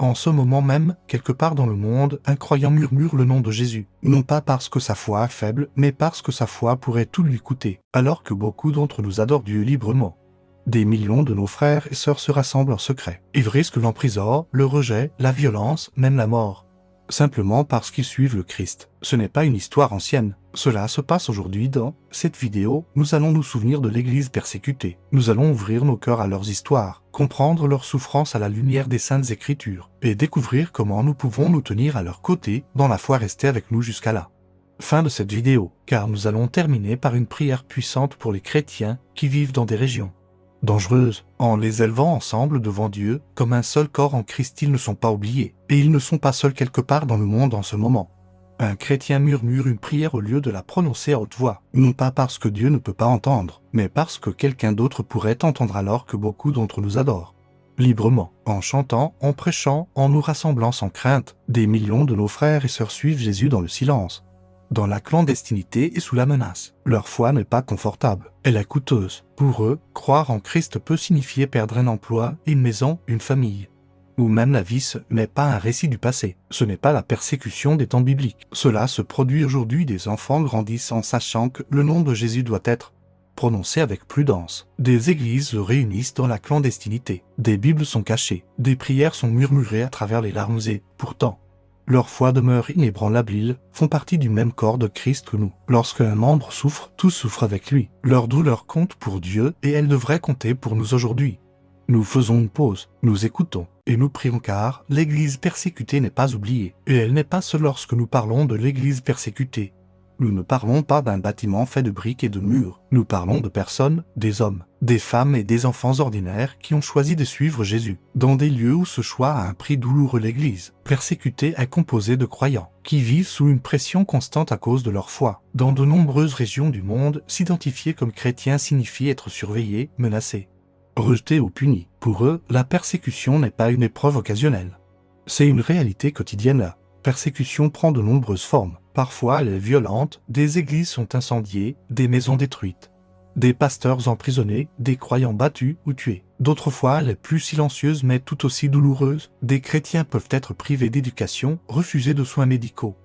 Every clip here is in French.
En ce moment même, quelque part dans le monde, un croyant murmure le nom de Jésus, non pas parce que sa foi est faible, mais parce que sa foi pourrait tout lui coûter, alors que beaucoup d'entre nous adorent Dieu librement. Des millions de nos frères et sœurs se rassemblent en secret. Ils risquent l'emprisonnement, le rejet, la violence, même la mort. Simplement parce qu'ils suivent le Christ. Ce n'est pas une histoire ancienne. Cela se passe aujourd'hui dans cette vidéo. Nous allons nous souvenir de l'Église persécutée. Nous allons ouvrir nos cœurs à leurs histoires, comprendre leurs souffrances à la lumière des Saintes Écritures, et découvrir comment nous pouvons nous tenir à leur côté dans la foi restée avec nous jusqu'à là. Fin de cette vidéo, car nous allons terminer par une prière puissante pour les chrétiens qui vivent dans des régions dangereuses. En les élevant ensemble devant Dieu, comme un seul corps en Christ, ils ne sont pas oubliés, et ils ne sont pas seuls quelque part dans le monde en ce moment. Un chrétien murmure une prière au lieu de la prononcer à haute voix, non pas parce que Dieu ne peut pas entendre, mais parce que quelqu'un d'autre pourrait entendre alors que beaucoup d'entre nous adorent. Librement, en chantant, en prêchant, en nous rassemblant sans crainte, des millions de nos frères et sœurs suivent Jésus dans le silence, dans la clandestinité et sous la menace. Leur foi n'est pas confortable, elle est coûteuse. Pour eux, croire en Christ peut signifier perdre un emploi, une maison, une famille, ou même la vie. Ce n'est pas un récit du passé, ce n'est pas la persécution des temps bibliques. Cela se produit aujourd'hui. Des enfants grandissent en sachant que le nom de Jésus doit être prononcé avec prudence. Des églises se réunissent dans la clandestinité, des Bibles sont cachées, des prières sont murmurées à travers les larmes et, pourtant, leur foi demeure inébranlable. Ils font partie du même corps de Christ que nous. Lorsqu'un membre souffre, tous souffrent avec lui. Leur douleur compte pour Dieu et elle devrait compter pour nous aujourd'hui. Nous faisons une pause, nous écoutons et nous prions car l'Église persécutée n'est pas oubliée. Et elle n'est pas seule lorsque nous parlons de l'Église persécutée. Nous ne parlons pas d'un bâtiment fait de briques et de murs. Nous parlons de personnes, des hommes, des femmes et des enfants ordinaires qui ont choisi de suivre Jésus. Dans des lieux où ce choix a un prix douloureux, l'Église persécutée est composée de croyants qui vivent sous une pression constante à cause de leur foi. Dans de nombreuses régions du monde, s'identifier comme chrétien signifie être surveillé, menacé, rejeté ou puni. Pour eux, la persécution n'est pas une épreuve occasionnelle. C'est une réalité quotidienne. La persécution prend de nombreuses formes. Parfois elle est violente, des églises sont incendiées, des maisons détruites, des pasteurs emprisonnés, des croyants battus ou tués. D'autres fois elle est plus silencieuse mais tout aussi douloureuse. Des chrétiens peuvent être privés d'éducation, refusés de soins médicaux,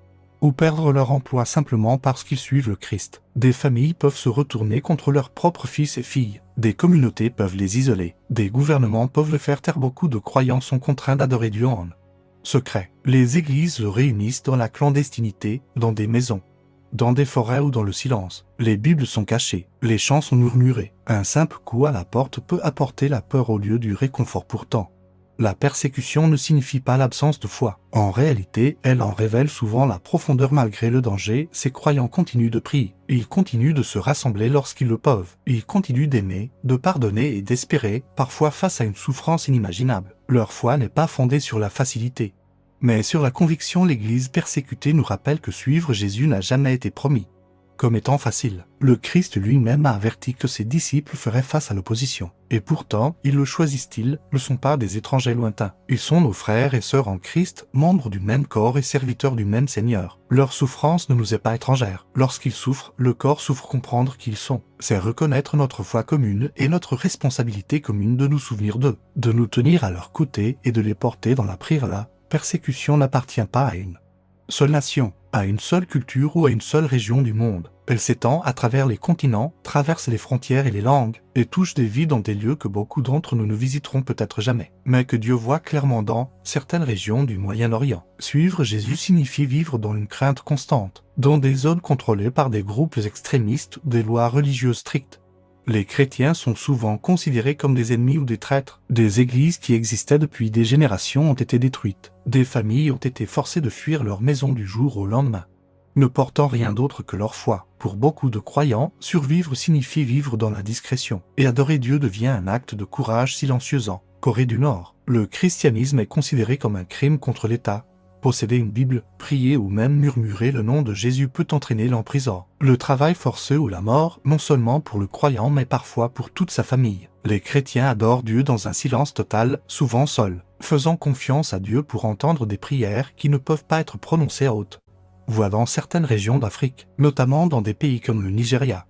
ou perdre leur emploi simplement parce qu'ils suivent le Christ. Des familles peuvent se retourner contre leurs propres fils et filles. Des communautés peuvent les isoler. Des gouvernements peuvent le faire taire. Beaucoup de croyants sont contraints d'adorer Dieu en secret. Les églises se réunissent dans la clandestinité, dans des maisons, dans des forêts ou dans le silence. Les Bibles sont cachées, les chants sont murmurés. Un simple coup à la porte peut apporter la peur au lieu du réconfort. Pourtant, la persécution ne signifie pas l'absence de foi. En réalité, elle en révèle souvent la profondeur. Malgré le danger, ces croyants continuent de prier. Ils continuent de se rassembler lorsqu'ils le peuvent. Ils continuent d'aimer, de pardonner et d'espérer, parfois face à une souffrance inimaginable. Leur foi n'est pas fondée sur la facilité, mais sur la conviction. L'Église persécutée nous rappelle que suivre Jésus n'a jamais été promis comme étant facile. Le Christ lui-même a averti que ses disciples feraient face à l'opposition. Et pourtant, ils le choisissent-ils, ne sont pas des étrangers lointains. Ils sont nos frères et sœurs en Christ, membres du même corps et serviteurs du même Seigneur. Leur souffrance ne nous est pas étrangère. Lorsqu'ils souffrent, le corps souffre. Comprendre qui ils sont, c'est reconnaître notre foi commune et notre responsabilité commune de nous souvenir d'eux, de nous tenir à leur côté et de les porter dans la prière. La persécution n'appartient pas à une seule nation, à une seule culture ou à une seule région du monde. Elle s'étend à travers les continents, traverse les frontières et les langues, et touche des vies dans des lieux que beaucoup d'entre nous ne visiteront peut-être jamais, mais que Dieu voit clairement dans certaines régions du Moyen-Orient. Suivre Jésus signifie vivre dans une crainte constante, dans des zones contrôlées par des groupes extrémistes ou des lois religieuses strictes. Les chrétiens sont souvent considérés comme des ennemis ou des traîtres. Des églises qui existaient depuis des générations ont été détruites. Des familles ont été forcées de fuir leur maison du jour au lendemain, ne portant rien d'autre que leur foi. Pour beaucoup de croyants, survivre signifie vivre dans la discrétion, et adorer Dieu devient un acte de courage silencieux. En Corée du Nord, le christianisme est considéré comme un crime contre l'État. Posséder une Bible, prier ou même murmurer le nom de Jésus peut entraîner l'emprisonnement, le travail forcé ou la mort, non seulement pour le croyant mais parfois pour toute sa famille. Les chrétiens adorent Dieu dans un silence total, souvent seuls, faisant confiance à Dieu pour entendre des prières qui ne peuvent pas être prononcées à haute voix dans certaines régions d'Afrique, notamment dans des pays comme le Nigeria.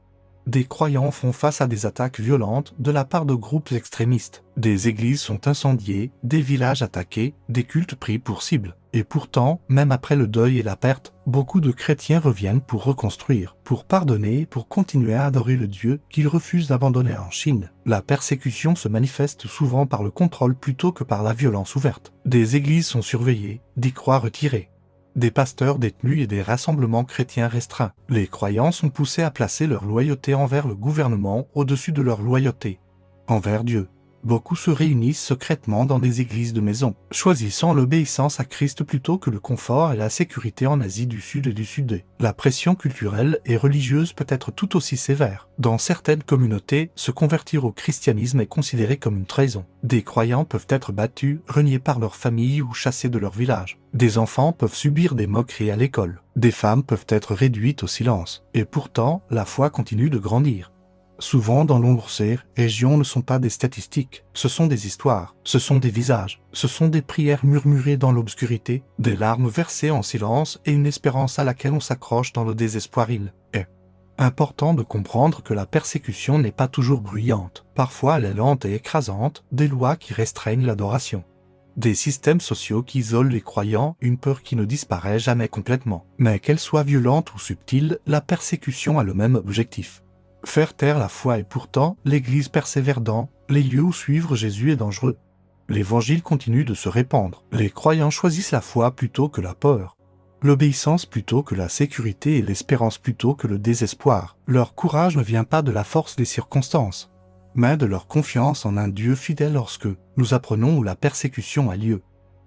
des croyants font face à des attaques violentes de la part de groupes extrémistes. Des églises sont incendiées, des villages attaqués, des cultes pris pour cible. Et pourtant, même après le deuil et la perte, beaucoup de chrétiens reviennent pour reconstruire, pour pardonner, pour continuer à adorer le Dieu qu'ils refusent d'abandonner en Chine. La persécution se manifeste souvent par le contrôle plutôt que par la violence ouverte. Des églises sont surveillées, des croix retirées, des pasteurs détenus et des rassemblements chrétiens restreints. Les croyants sont poussés à placer leur loyauté envers le gouvernement au-dessus de leur loyauté envers Dieu. Beaucoup se réunissent secrètement dans des églises de maison, choisissant l'obéissance à Christ plutôt que le confort et la sécurité en Asie du Sud et du Sud-Est. La pression culturelle et religieuse peut être tout aussi sévère. Dans certaines communautés, se convertir au christianisme est considéré comme une trahison. Des croyants peuvent être battus, reniés par leur famille ou chassés de leur village. Des enfants peuvent subir des moqueries à l'école. Des femmes peuvent être réduites au silence. Et pourtant, la foi continue de grandir. Souvent dans l'ombre, ces régions ne sont pas des statistiques, ce sont des histoires, ce sont des visages, ce sont des prières murmurées dans l'obscurité, des larmes versées en silence et une espérance à laquelle on s'accroche dans le désespoir. Il est important de comprendre que la persécution n'est pas toujours bruyante, parfois elle est lente et écrasante, des lois qui restreignent l'adoration, des systèmes sociaux qui isolent les croyants, une peur qui ne disparaît jamais complètement. Mais qu'elle soit violente ou subtile, la persécution a le même objectif: faire taire la foi. Et pourtant, l'Église persévère dans les lieux où suivre Jésus est dangereux. L'Évangile continue de se répandre. Les croyants choisissent la foi plutôt que la peur, l'obéissance plutôt que la sécurité et l'espérance plutôt que le désespoir. Leur courage ne vient pas de la force des circonstances, mais de leur confiance en un Dieu fidèle. Lorsque nous apprenons où la persécution a lieu,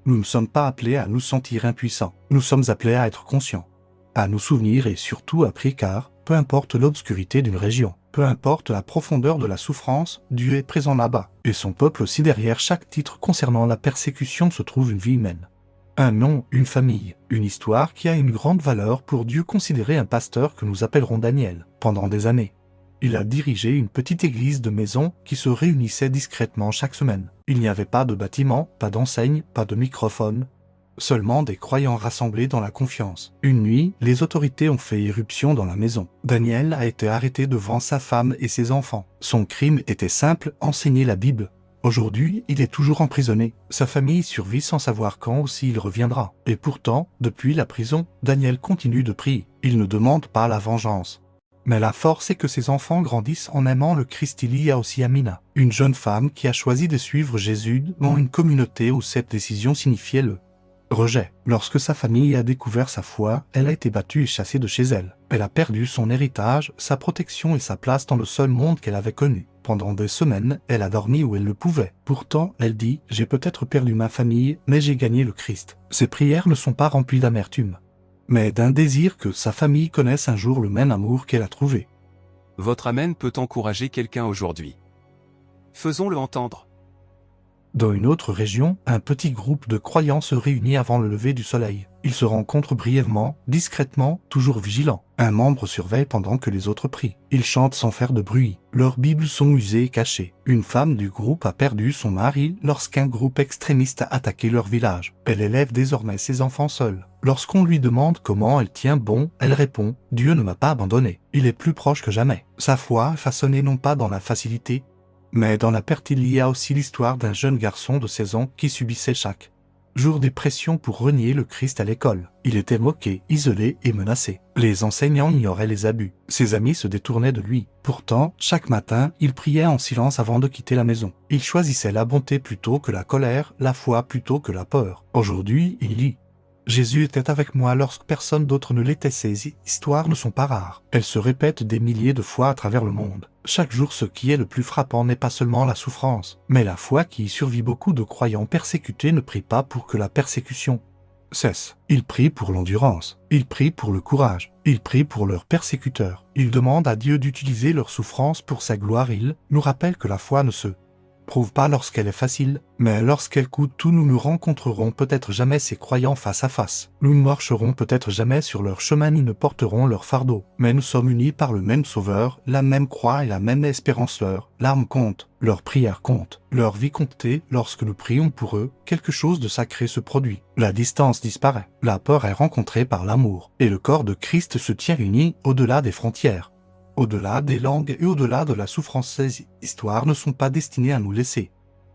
nous ne sommes pas appelés à nous sentir impuissants. Nous sommes appelés à être conscients, à nous souvenir et surtout à prier, car peu importe l'obscurité d'une région, peu importe la profondeur de la souffrance, Dieu est présent là-bas, et son peuple aussi. Derrière chaque titre concernant la persécution se trouve une vie humaine. Un nom, une famille, une histoire qui a une grande valeur pour Dieu. Considérez un pasteur que nous appellerons Daniel. Pendant des années, il a dirigé une petite église de maison qui se réunissait discrètement chaque semaine. Il n'y avait pas de bâtiment, pas d'enseigne, pas de microphone, seulement des croyants rassemblés dans la confiance. Une nuit, les autorités ont fait irruption dans la maison. Daniel a été arrêté devant sa femme et ses enfants. Son crime était simple: enseigner la Bible. Aujourd'hui, il est toujours emprisonné. Sa famille survit sans savoir quand ou s'il reviendra. Et pourtant, depuis la prison, Daniel continue de prier. Il ne demande pas la vengeance, mais la force est que ses enfants grandissent en aimant le Christ. Il y a aussi Amina, une jeune femme qui a choisi de suivre Jésus dans une communauté où cette décision signifiait le rejet. Lorsque sa famille a découvert sa foi, elle a été battue et chassée de chez elle. Elle a perdu son héritage, sa protection et sa place dans le seul monde qu'elle avait connu. Pendant des semaines, elle a dormi où elle le pouvait. Pourtant, elle dit: j'ai peut-être perdu ma famille, mais j'ai gagné le Christ. Ses prières ne sont pas remplies d'amertume, mais d'un désir que sa famille connaisse un jour le même amour qu'elle a trouvé. Votre Amen peut encourager quelqu'un aujourd'hui. Faisons-le entendre. Dans une autre région, un petit groupe de croyants se réunit avant le lever du soleil. Ils se rencontrent brièvement, discrètement, toujours vigilants. Un membre surveille pendant que les autres prient. Ils chantent sans faire de bruit. Leurs Bibles sont usées et cachées. Une femme du groupe a perdu son mari lorsqu'un groupe extrémiste a attaqué leur village. Elle élève désormais ses enfants seuls. Lorsqu'on lui demande comment elle tient bon, elle répond: Dieu ne m'a pas abandonné. Il est plus proche que jamais. Sa foi est façonnée non pas dans la facilité, mais dans la perte. Il y a aussi l'histoire d'un jeune garçon de 16 ans qui subissait chaque jour des pressions pour renier le Christ à l'école. Il était moqué, isolé et menacé. Les enseignants ignoraient les abus. Ses amis se détournaient de lui. Pourtant, chaque matin, il priait en silence avant de quitter la maison. Il choisissait la bonté plutôt que la colère, la foi plutôt que la peur. Aujourd'hui, il lit: Jésus était avec moi lorsque personne d'autre ne l'était. Ces histoires ne sont pas rares. Elles se répètent des milliers de fois à travers le monde. Chaque jour, ce qui est le plus frappant n'est pas seulement la souffrance, mais la foi qui y survit. Beaucoup de croyants persécutés ne prient pas pour que la persécution cesse. Ils prient pour l'endurance. Ils prient pour le courage. Ils prient pour leurs persécuteurs. Ils demandent à Dieu d'utiliser leur souffrance pour sa gloire. Il nous rappelle que la foi ne se prouve pas lorsqu'elle est facile, mais lorsqu'elle coûte tout. Nous ne rencontrerons peut-être jamais ces croyants face à face. Nous ne marcherons peut-être jamais sur leur chemin ni ne porterons leur fardeau. Mais nous sommes unis par le même Sauveur, la même croix et la même espérance. Leurs larmes comptent, leurs prières comptent, leur vie comptée. Lorsque nous prions pour eux, quelque chose de sacré se produit. La distance disparaît, la peur est rencontrée par l'amour, et le corps de Christ se tient uni au-delà des frontières. Au-delà des langues et au-delà de la souffrance, ces histoires ne sont pas destinées à nous laisser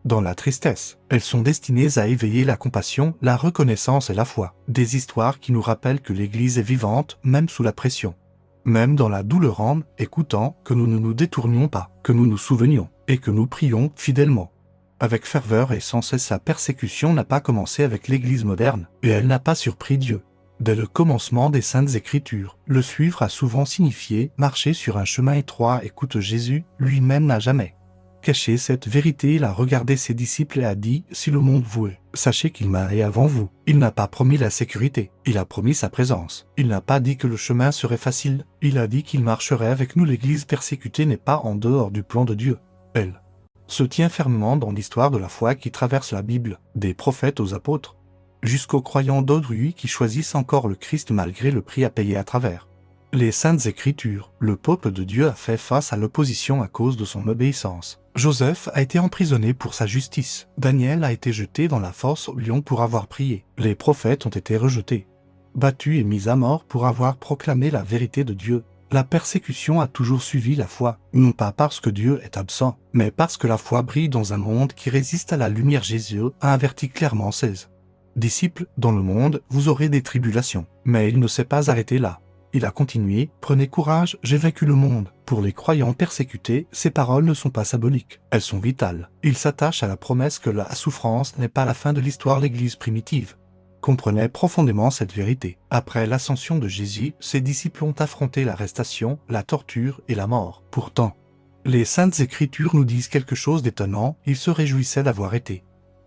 dans la tristesse. Elles sont destinées à éveiller la compassion, la reconnaissance et la foi. Des histoires qui nous rappellent que l'Église est vivante, même sous la pression. Même dans la douleur en écoutant, que nous ne nous détournions pas, que nous nous souvenions, et que nous prions fidèlement. Avec ferveur et sans cesse, sa persécution n'a pas commencé avec l'Église moderne, et elle n'a pas surpris Dieu. Dès le commencement des Saintes Écritures, le suivre a souvent signifié marcher sur un chemin étroit. Écoute, Jésus lui-même n'a jamais caché cette vérité. Il a regardé ses disciples et a dit « Si le monde vouait, sachez qu'il m'a et avant vous. » Il n'a pas promis la sécurité, il a promis sa présence. Il n'a pas dit que le chemin serait facile, il a dit qu'il marcherait avec nous. L'Église persécutée n'est pas en dehors du plan de Dieu. Elle se tient fermement dans l'histoire de la foi qui traverse la Bible, des prophètes aux apôtres, jusqu'aux croyants d'aujourd'hui qui choisissent encore le Christ malgré le prix à payer à travers les Saintes Écritures. Le peuple de Dieu a fait face à l'opposition à cause de son obéissance. Joseph a été emprisonné pour sa justice. Daniel a été jeté dans la fosse au lion pour avoir prié. Les prophètes ont été rejetés, battus et mis à mort pour avoir proclamé la vérité de Dieu. La persécution a toujours suivi la foi, non pas parce que Dieu est absent, mais parce que la foi brille dans un monde qui résiste à la lumière. Jésus a averti clairement ses disciples, dans le monde, vous aurez des tribulations. Mais il ne s'est pas arrêté là. Il a continué, prenez courage, j'ai vaincu le monde. Pour les croyants persécutés, ces paroles ne sont pas symboliques, elles sont vitales. Il s'attache à la promesse que la souffrance n'est pas la fin de l'histoire. L'Église primitive comprenait profondément cette vérité. Après l'ascension de Jésus, ses disciples ont affronté l'arrestation, la torture et la mort. Pourtant, les Saintes Écritures nous disent quelque chose d'étonnant. Ils se réjouissaient d'avoir été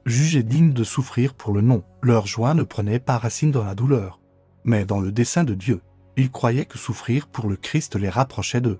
jugés dignes de souffrir pour le nom. Leur joie ne prenait pas racine dans la douleur, mais dans le dessein de Dieu. Ils croyaient que souffrir pour le Christ les rapprochait d'eux.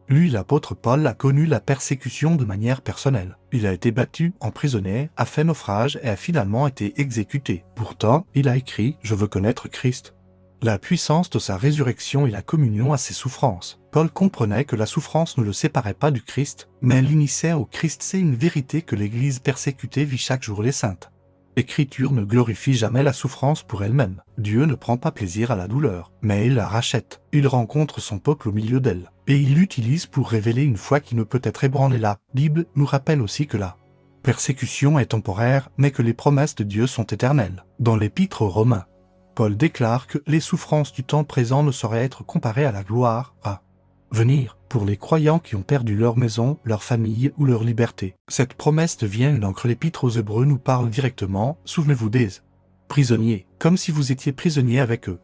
Lui, l'apôtre Paul, a connu la persécution de manière personnelle. Il a été battu, emprisonné, a fait naufrage et a finalement été exécuté. Pourtant, il a écrit « Je veux connaître Christ ». La puissance de sa résurrection et la communion à ses souffrances. Paul comprenait que la souffrance ne le séparait pas du Christ, mais l'initiait au Christ. C'est une vérité que l'Église persécutée vit chaque jour. Les saintes Écriture ne glorifie jamais la souffrance pour elle-même. Dieu ne prend pas plaisir à la douleur, mais il la rachète. Il rencontre son peuple au milieu d'elle, et il l'utilise pour révéler une foi qui ne peut être ébranlée. La Bible nous rappelle aussi que la persécution est temporaire, mais que les promesses de Dieu sont éternelles. Dans l'Épître aux Romains, Paul déclare que les souffrances du temps présent ne sauraient être comparées à la gloire à venir pour les croyants qui ont perdu leur maison, leur famille ou leur liberté. Cette promesse devient une encre. L'Épître aux Hébreux nous parle directement. Souvenez-vous des prisonniers, comme si vous étiez prisonniers avec eux,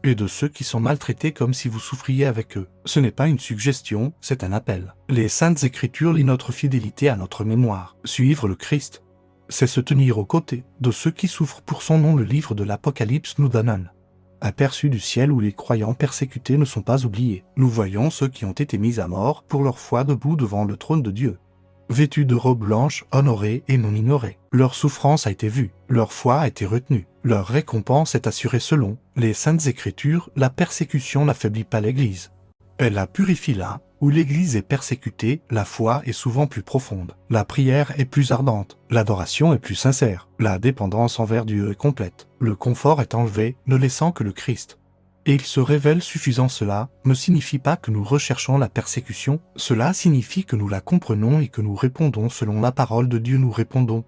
et de ceux qui sont maltraités comme si vous souffriez avec eux. Ce n'est pas une suggestion, c'est un appel. Les Saintes Écritures lient notre fidélité à notre mémoire. Suivre le Christ, c'est se tenir aux côtés de ceux qui souffrent pour son nom. Le livre de l'Apocalypse nous donne un aperçu du ciel où les croyants persécutés ne sont pas oubliés. Nous voyons ceux qui ont été mis à mort pour leur foi debout devant le trône de Dieu, vêtus de robes blanches, honorés et non ignorés. Leur souffrance a été vue, leur foi a été retenue, leur récompense est assurée. Selon les Saintes Écritures, la persécution n'affaiblit pas l'Église. Elle la purifie. Là où l'Église est persécutée, la foi est souvent plus profonde, la prière est plus ardente, l'adoration est plus sincère, la dépendance envers Dieu est complète, le confort est enlevé, ne laissant que le Christ. Et il se révèle suffisant. Cela ne signifie pas que nous recherchons la persécution, cela signifie que nous la comprenons et que nous répondons selon la parole de Dieu. Nous répondons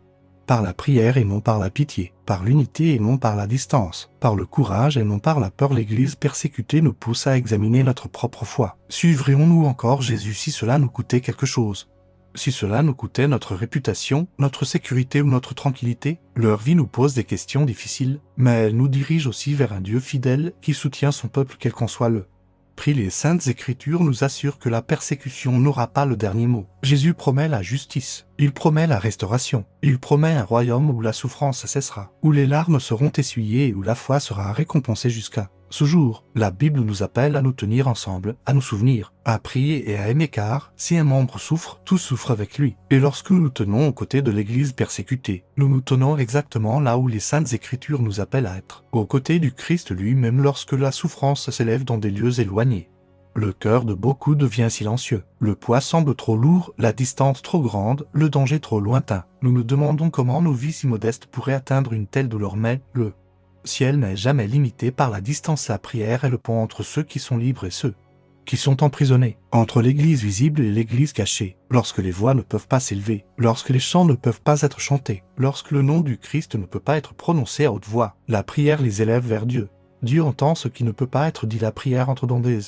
par la prière et non par la pitié, par l'unité et non par la distance, par le courage et non par la peur. L'Église persécutée nous pousse à examiner notre propre foi. Suivrions-nous encore Jésus si cela nous coûtait quelque chose? Si cela nous coûtait notre réputation, notre sécurité ou notre tranquillité? Leur vie nous pose des questions difficiles, mais elle nous dirige aussi vers un Dieu fidèle qui soutient son peuple quel qu'en soit le prix. Les Saintes Écritures nous assurent que la persécution n'aura pas le dernier mot. Jésus promet la justice, il promet la restauration, il promet un royaume où la souffrance cessera, où les larmes seront essuyées et où la foi sera récompensée jusqu'à ce jour. La Bible nous appelle à nous tenir ensemble, à nous souvenir, à prier et à aimer, car si un membre souffre, tous souffrent avec lui. Et lorsque nous nous tenons aux côtés de l'Église persécutée, nous nous tenons exactement là où les Saintes Écritures nous appellent à être, aux côtés du Christ lui-même. Lorsque la souffrance s'élève dans des lieux éloignés, le cœur de beaucoup devient silencieux. Le poids semble trop lourd, la distance trop grande, le danger trop lointain. Nous nous demandons comment nos vies si modestes pourraient atteindre une telle douleur, mais le ciel n'est jamais limité par la distance. La prière est le pont entre ceux qui sont libres et ceux qui sont emprisonnés entre l'église visible et l'église cachée, lorsque les voix ne peuvent pas s'élever, lorsque les chants ne peuvent pas être chantés, lorsque le nom du Christ ne peut pas être prononcé à haute voix, la prière les élève vers Dieu. Dieu entend ce qui ne peut pas être dit. La prière entre dans des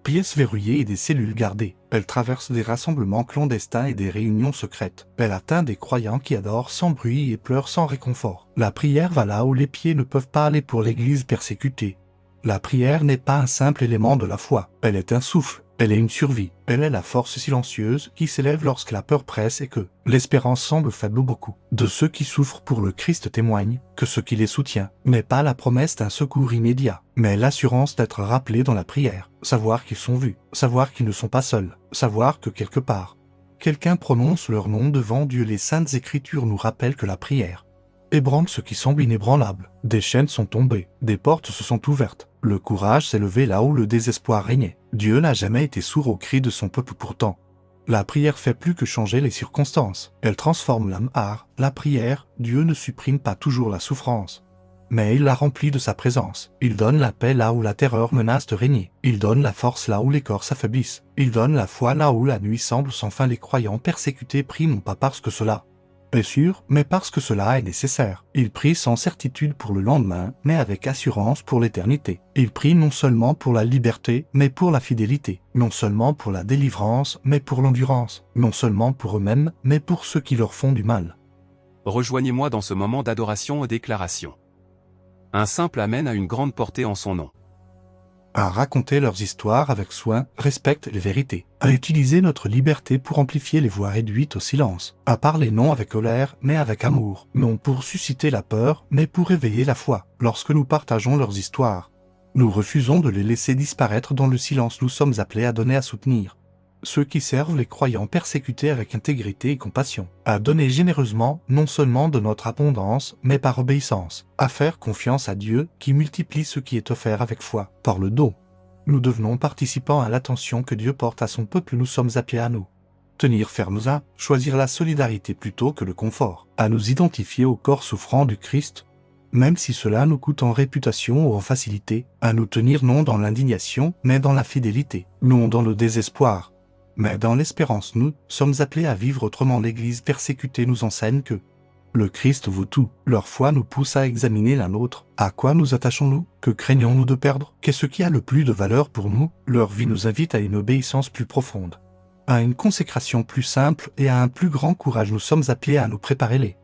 pièces verrouillées et des cellules gardées. Elle traverse des rassemblements clandestins et des réunions secrètes. Elle atteint des croyants qui adorent sans bruit et pleurent sans réconfort. La prière va là où les pieds ne peuvent pas aller pour l'église persécutée. La prière n'est pas un simple élément de la foi. Elle est un souffle. Elle est une survie. Elle est la force silencieuse qui s'élève lorsque la peur presse et que l'espérance semble faible. Beaucoup de ceux qui souffrent pour le Christ témoignent que ce qui les soutient n'est pas la promesse d'un secours immédiat, mais l'assurance d'être rappelés dans la prière, savoir qu'ils sont vus, savoir qu'ils ne sont pas seuls, savoir que quelque part, quelqu'un prononce leur nom devant Dieu. Les Saintes Écritures nous rappellent que la prière ébranle ce qui semble inébranlable. Des chaînes sont tombées, des portes se sont ouvertes, le courage s'est levé là où le désespoir régnait. Dieu n'a jamais été sourd aux cris de son peuple pourtant. La prière fait plus que changer les circonstances, elle transforme l'âme. La prière, Dieu ne supprime pas toujours la souffrance, mais il la remplit de sa présence. Il donne la paix là où la terreur menace de régner. Il donne la force là où les corps s'affaiblissent. Il donne la foi là où la nuit semble sans fin. Les croyants persécutés prient non pas parce que cela est sûr, mais parce que cela est nécessaire. Ils prient sans certitude pour le lendemain, mais avec assurance pour l'éternité. Ils prient non seulement pour la liberté, mais pour la fidélité. Non seulement pour la délivrance, mais pour l'endurance. Non seulement pour eux-mêmes, mais pour ceux qui leur font du mal. Rejoignez-moi dans ce moment d'adoration et déclaration. Un simple Amen a une grande portée en son nom. À raconter leurs histoires avec soin, respecte les vérités, à utiliser notre liberté pour amplifier les voix réduites au silence, à parler non avec colère, mais avec amour, non pour susciter la peur, mais pour éveiller la foi. Lorsque nous partageons leurs histoires, nous refusons de les laisser disparaître dans le silence. Nous sommes appelés à donner, à soutenir ceux qui servent les croyants persécutés avec intégrité et compassion, à donner généreusement, non seulement de notre abondance, mais par obéissance, à faire confiance à Dieu qui multiplie ce qui est offert avec foi, par le don. Nous devenons participants à l'attention que Dieu porte à son peuple. Nous sommes appelés à nous tenir fermes, à choisir la solidarité plutôt que le confort, à nous identifier au corps souffrant du Christ, même si cela nous coûte en réputation ou en facilité, à nous tenir non dans l'indignation, mais dans la fidélité, non dans le désespoir, mais dans l'espérance. Nous sommes appelés à vivre autrement. L'Église persécutée nous enseigne que le Christ vaut tout. Leur foi nous pousse à examiner la nôtre. À quoi nous attachons-nous? Que craignons-nous de perdre? Qu'est-ce qui a le plus de valeur pour nous? Leur vie nous invite à une obéissance plus profonde, à une consécration plus simple et à un plus grand courage. Nous sommes appelés à nous préparer. Les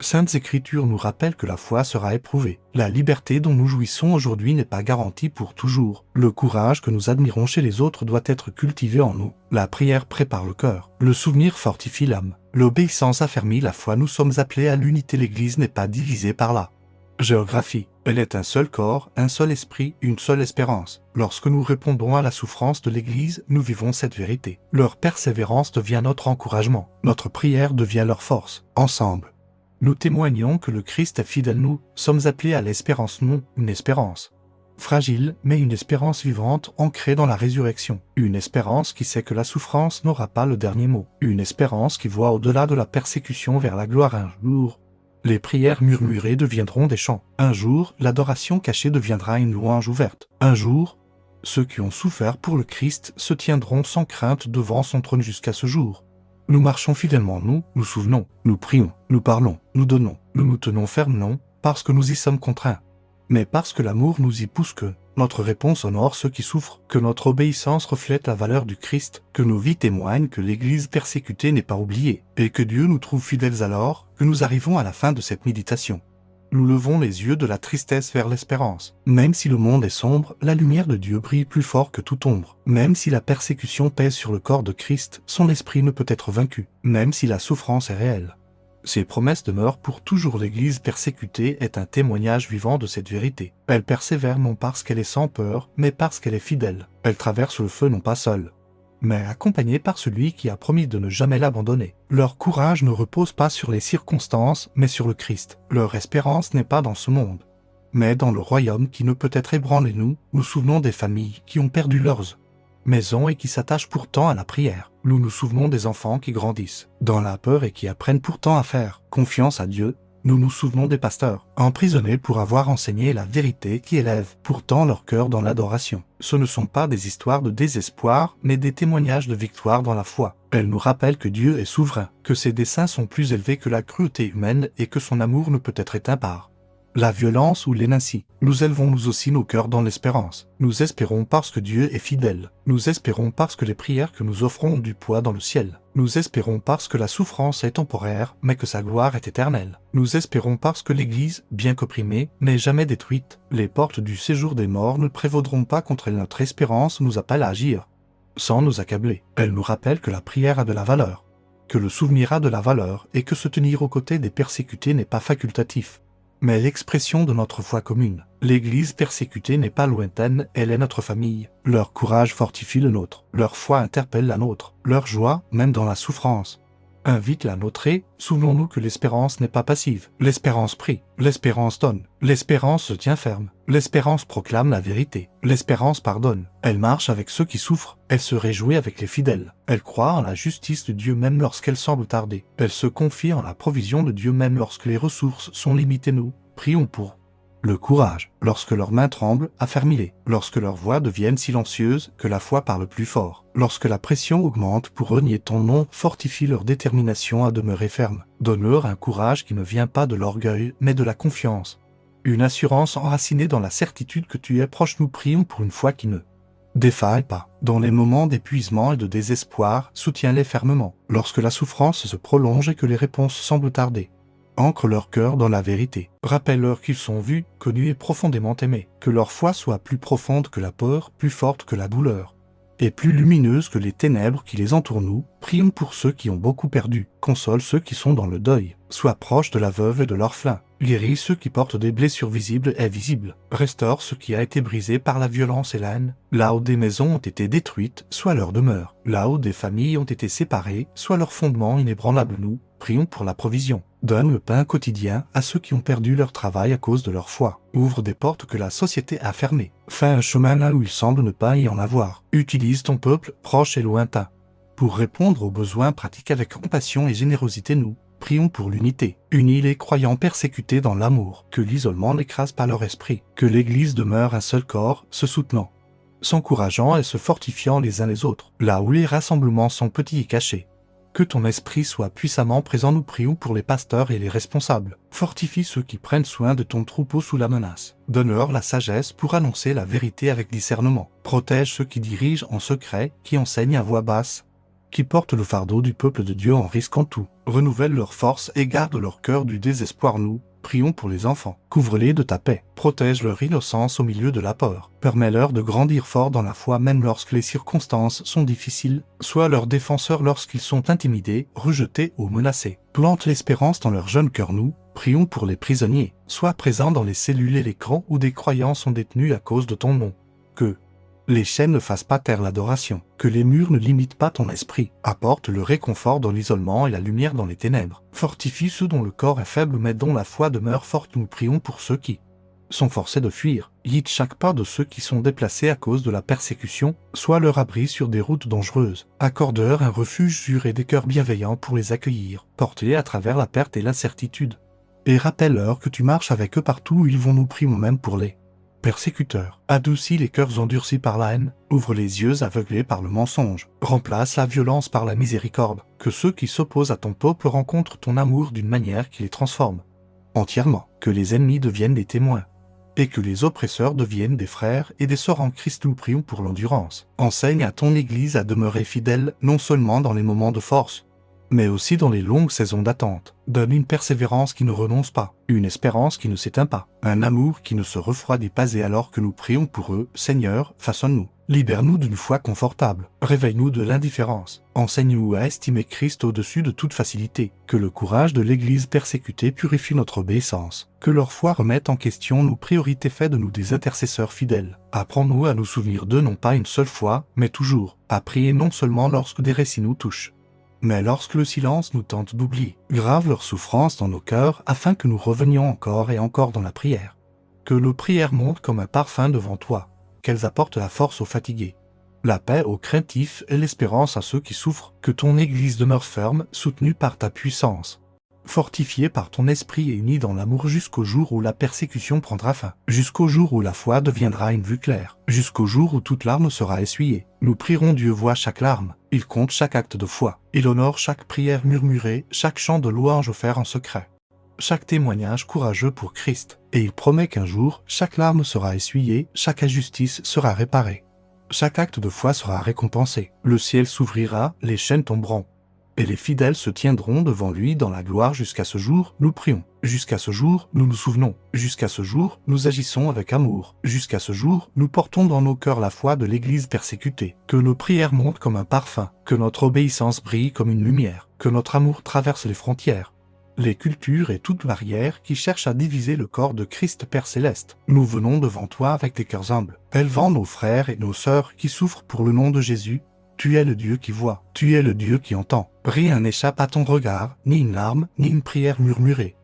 Saintes Écritures nous rappellent que la foi sera éprouvée. La liberté dont nous jouissons aujourd'hui n'est pas garantie pour toujours. Le courage que nous admirons chez les autres doit être cultivé en nous. La prière prépare le cœur. Le souvenir fortifie l'âme. L'obéissance affermit la foi. Nous sommes appelés à l'unité. L'Église n'est pas divisée par la géographie. Elle est un seul corps, un seul esprit, une seule espérance. Lorsque nous répondons à la souffrance de l'Église, nous vivons cette vérité. Leur persévérance devient notre encouragement. Notre prière devient leur force. Ensemble, nous témoignons que le Christ est fidèle. Nous sommes appelés à l'espérance, non une espérance fragile, mais une espérance vivante ancrée dans la résurrection. Une espérance qui sait que la souffrance n'aura pas le dernier mot. Une espérance qui voit au-delà de la persécution vers la gloire. Un jour, les prières murmurées deviendront des chants. Un jour, l'adoration cachée deviendra une louange ouverte. Un jour, ceux qui ont souffert pour le Christ se tiendront sans crainte devant son trône. Jusqu'à ce jour, nous marchons fidèlement. Nous souvenons, nous prions, nous parlons, nous donnons, nous nous tenons fermes, non parce que nous y sommes contraints, mais parce que l'amour nous y pousse, que notre réponse honore ceux qui souffrent, que notre obéissance reflète la valeur du Christ, que nos vies témoignent que l'Église persécutée n'est pas oubliée, et que Dieu nous trouve fidèles. Alors que nous arrivons à la fin de cette méditation, nous levons les yeux de la tristesse vers l'espérance. Même si le monde est sombre, la lumière de Dieu brille plus fort que toute ombre. Même si la persécution pèse sur le corps de Christ, son esprit ne peut être vaincu. Même si la souffrance est réelle, ses promesses demeurent pour toujours. L'Église persécutée est un témoignage vivant de cette vérité. Elle persévère non parce qu'elle est sans peur, mais parce qu'elle est fidèle. Elle traverse le feu non pas seule, mais accompagnée par celui qui a promis de ne jamais l'abandonner. Leur courage ne repose pas sur les circonstances, mais sur le Christ. Leur espérance n'est pas dans ce monde, mais dans le royaume qui ne peut être ébranlé. Nous nous souvenons des familles qui ont perdu leurs maisons et qui s'attachent pourtant à la prière. Nous nous souvenons des enfants qui grandissent dans la peur et qui apprennent pourtant à faire confiance à Dieu. Nous nous souvenons des pasteurs, emprisonnés pour avoir enseigné la vérité qui élève pourtant leur cœur dans l'adoration. Ce ne sont pas des histoires de désespoir, mais des témoignages de victoire dans la foi. Elles nous rappellent que Dieu est souverain, que ses desseins sont plus élevés que la cruauté humaine et que son amour ne peut être éteint par la violence ou l'inertie. Nous élevons nous aussi nos cœurs dans l'espérance. Nous espérons parce que Dieu est fidèle. Nous espérons parce que les prières que nous offrons ont du poids dans le ciel. Nous espérons parce que la souffrance est temporaire, mais que sa gloire est éternelle. Nous espérons parce que l'Église, bien qu'opprimée, n'est jamais détruite. Les portes du séjour des morts ne prévaudront pas contre elle. Notre espérance nous appelle à agir, sans nous accabler. Elle nous rappelle que la prière a de la valeur, que le souvenir a de la valeur et que se tenir aux côtés des persécutés n'est pas facultatif, mais l'expression de notre foi commune. L'Église persécutée n'est pas lointaine, elle est notre famille. Leur courage fortifie le nôtre, leur foi interpelle la nôtre, leur joie, même dans la souffrance, invite la nôtrée. Souvenons-nous que l'espérance n'est pas passive. L'espérance prie, l'espérance donne, l'espérance se tient ferme, l'espérance proclame la vérité, l'espérance pardonne. Elle marche avec ceux qui souffrent, elle se réjouit avec les fidèles, elle croit en la justice de Dieu même lorsqu'elle semble tarder, elle se confie en la provision de Dieu même lorsque les ressources sont limitées. Nous prions pour le courage, lorsque leurs mains tremblent, affermis-les, lorsque leurs voix deviennent silencieuses, que la foi parle plus fort, lorsque la pression augmente pour renier ton nom, fortifie leur détermination à demeurer ferme, donne-leur un courage qui ne vient pas de l'orgueil, mais de la confiance, une assurance enracinée dans la certitude que tu es proche. Nous prions pour une foi qui ne défaille pas. Dans les moments d'épuisement et de désespoir, soutiens-les fermement, lorsque la souffrance se prolonge et que les réponses semblent tarder. Ancre leur cœur dans la vérité. Rappelle-leur qu'ils sont vus, connus et profondément aimés. Que leur foi soit plus profonde que la peur, plus forte que la douleur, et plus lumineuse que les ténèbres qui les entourent. Nous prions pour ceux qui ont beaucoup perdu. Console ceux qui sont dans le deuil. Sois proche de la veuve et de l'orphelin. Guéris ceux qui portent des blessures visibles et invisibles. Restaure ce qui a été brisé par la violence et la haine. Là où des maisons ont été détruites, soit leur demeure. Là où des familles ont été séparées, soit leur fondement inébranlable. Nous prions pour la provision. Donne le pain quotidien à ceux qui ont perdu leur travail à cause de leur foi. Ouvre des portes que la société a fermées. Fais un chemin là où il semble ne pas y en avoir. Utilise ton peuple, proche et lointain, pour répondre aux besoins pratiques avec compassion et générosité. Nous prions pour l'unité. Unis les croyants persécutés dans l'amour. Que l'isolement n'écrase pas leur esprit. Que l'Église demeure un seul corps, se soutenant, s'encourageant et se fortifiant les uns les autres. Là où les rassemblements sont petits et cachés, que ton esprit soit puissamment présent. Nous prions pour les pasteurs et les responsables. Fortifie ceux qui prennent soin de ton troupeau sous la menace. Donne-leur la sagesse pour annoncer la vérité avec discernement. Protège ceux qui dirigent en secret, qui enseignent à voix basse, qui portent le fardeau du peuple de Dieu en risquant tout. Renouvelle leurs forces et garde leur cœur du désespoir. Nous prions pour les enfants. Couvre-les de ta paix. Protège leur innocence au milieu de la peur. Permets-leur de grandir fort dans la foi même lorsque les circonstances sont difficiles. Sois leur défenseur lorsqu'ils sont intimidés, rejetés ou menacés. Plante l'espérance dans leur jeune cœur. Nous prions pour les prisonniers. Sois présent dans les cellules et les camps où des croyants sont détenus à cause de ton nom. Que les chaînes ne fassent pas taire l'adoration, que les murs ne limitent pas ton esprit. Apporte le réconfort dans l'isolement et la lumière dans les ténèbres. Fortifie ceux dont le corps est faible mais dont la foi demeure forte. Nous prions pour ceux qui sont forcés de fuir. Guide chaque pas de ceux qui sont déplacés à cause de la persécution. Sois leur abri sur des routes dangereuses. Accorde-leur un refuge sûr et des cœurs bienveillants pour les accueillir. Porte-les à travers la perte et l'incertitude. Et rappelle-leur que tu marches avec eux partout où ils vont. Nous prions même pour les persécuteurs. Adoucis les cœurs endurcis par la haine, ouvre les yeux aveuglés par le mensonge, remplace la violence par la miséricorde. Que ceux qui s'opposent à ton peuple rencontrent ton amour d'une manière qui les transforme entièrement. Que les ennemis deviennent des témoins, et que les oppresseurs deviennent des frères et des sœurs en Christ. Nous prions pour l'endurance. Enseigne à ton Église à demeurer fidèle, non seulement dans les moments de force, mais aussi dans les longues saisons d'attente. Donne une persévérance qui ne renonce pas, une espérance qui ne s'éteint pas, un amour qui ne se refroidit pas. Et alors que nous prions pour eux, Seigneur, façonne-nous. Libère-nous d'une foi confortable. Réveille-nous de l'indifférence. Enseigne-nous à estimer Christ au-dessus de toute facilité. Que le courage de l'Église persécutée purifie notre obéissance. Que leur foi remette en question nos priorités. Fais de nous des intercesseurs fidèles. Apprends-nous à nous souvenir d'eux non pas une seule fois, mais toujours. À prier non seulement lorsque des récits nous touchent, mais lorsque le silence nous tente d'oublier. Grave leur souffrance dans nos cœurs afin que nous revenions encore et encore dans la prière. Que nos prières montent comme un parfum devant toi, qu'elles apportent la force aux fatigués, la paix aux craintifs et l'espérance à ceux qui souffrent. Que ton Église demeure ferme, soutenue par ta puissance. fortifiés par ton esprit et unis dans l'amour jusqu'au jour où la persécution prendra fin, jusqu'au jour où la foi deviendra une vue claire, jusqu'au jour où toute larme sera essuyée. Nous prierons, Dieu voit chaque larme, il compte chaque acte de foi, il honore chaque prière murmurée, chaque chant de louange offert en secret, chaque témoignage courageux pour Christ, et il promet qu'un jour, chaque larme sera essuyée, chaque injustice sera réparée. Chaque acte de foi sera récompensé, le ciel s'ouvrira, les chaînes tomberont, et les fidèles se tiendront devant lui dans la gloire. Jusqu'à ce jour, nous prions. Jusqu'à ce jour, nous nous souvenons. Jusqu'à ce jour, nous agissons avec amour. Jusqu'à ce jour, nous portons dans nos cœurs la foi de l'Église persécutée. Que nos prières montent comme un parfum, que notre obéissance brille comme une lumière, que notre amour traverse les frontières, les cultures et toute barrière qui cherchent à diviser le corps de Christ Père Céleste. Nous venons devant toi avec des cœurs humbles, élevant nos frères et nos sœurs qui souffrent pour le nom de Jésus. Tu es le Dieu qui voit, tu es le Dieu qui entend. Rien n'échappe à ton regard, ni une larme, ni une prière murmurée,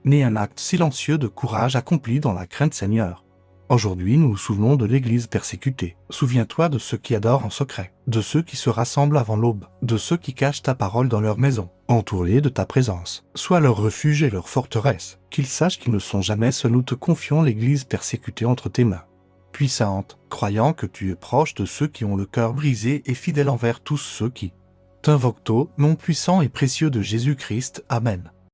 ni un acte silencieux de courage accompli dans la crainte, Seigneur. Aujourd'hui, nous nous souvenons de l'Église persécutée. Souviens-toi de ceux qui adorent en secret, de ceux qui se rassemblent avant l'aube, de ceux qui cachent ta parole dans leur maison. Entoure-les de ta présence. Sois leur refuge et leur forteresse. Qu'ils sachent qu'ils ne sont jamais seuls. Nous te confions l'Église persécutée entre tes mains. Puissante, croyant que tu es proche de ceux qui ont le cœur brisé et fidèle envers tous ceux qui t'invoquent au nom puissant et précieux de Jésus-Christ. Amen.